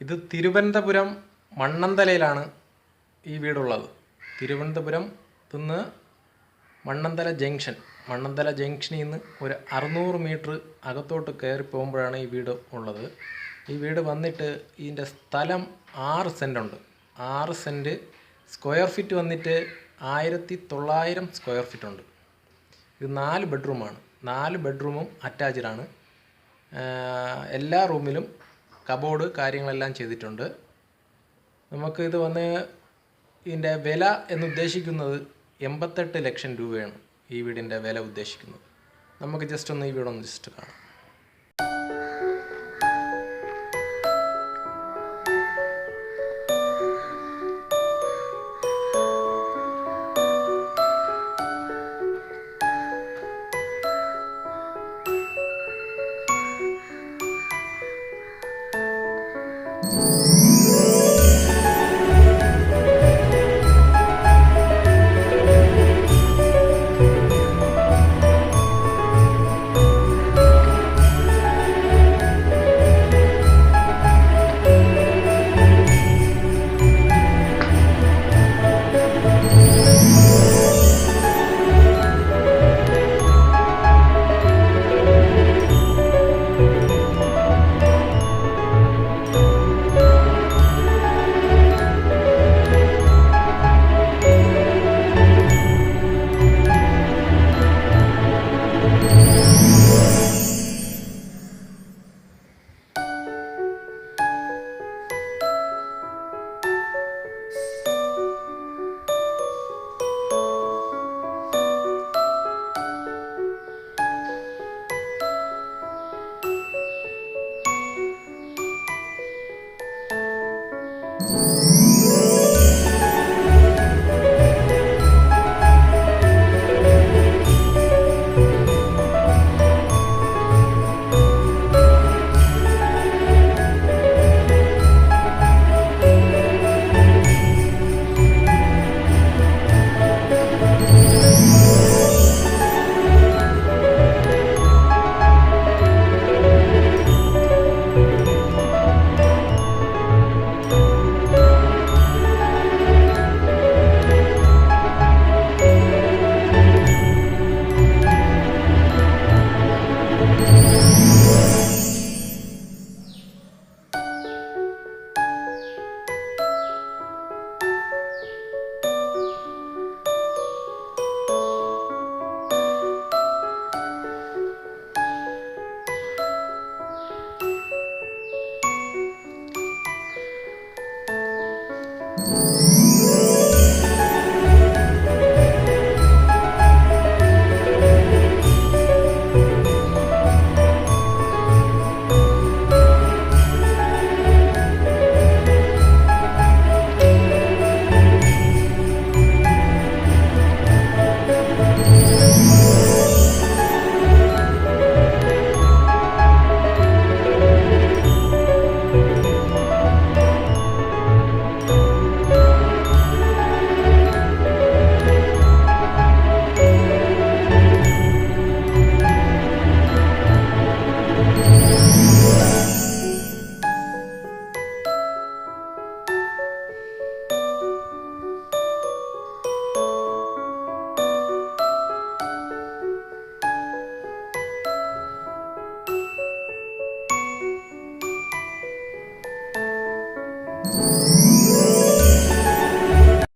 ഇത് തിരുവനന്തപുരം മണ്ണന്തലയിലാണ് ഈ വീടുള്ളത്. തിരുവനന്തപുരം നിന്ന് മണ്ണന്തല ജംഗ്ഷനിൽ നിന്ന് ഒരു 600 മീറ്റർ അകത്തോട്ട് കയറി പോകുമ്പോഴാണ് ഈ വീട് ഉള്ളത്. ഈ വീട് വന്നിട്ട് ഇതിൻ്റെ സ്ഥലം 6 സെൻറ് ഉണ്ട്. 6 സെൻറ് സ്ക്വയർ ഫീറ്റ് വന്നിട്ട് 1900 സ്ക്വയർ ഫീറ്റ് ഉണ്ട്. ഇത് 4 ബെഡ്റൂമാണ്. 4 ബെഡ്റൂമും അറ്റാച്ച്ഡാണ്. എല്ലാ റൂമിലും കബോർഡ് കാര്യങ്ങളെല്ലാം ചെയ്തിട്ടുണ്ട്. നമുക്ക് ഇത് വന്ന് ഇതിൻ്റെ വില എന്നുദ്ദേശിക്കുന്നത് 88 ലക്ഷം രൂപയാണ് ഈ വീടിൻ്റെ വില ഉദ്ദേശിക്കുന്നത്. നമുക്ക് ജസ്റ്റ് ഒന്ന് ഈ വീടൊന്ന് ജസ്റ്റ് കാണാം.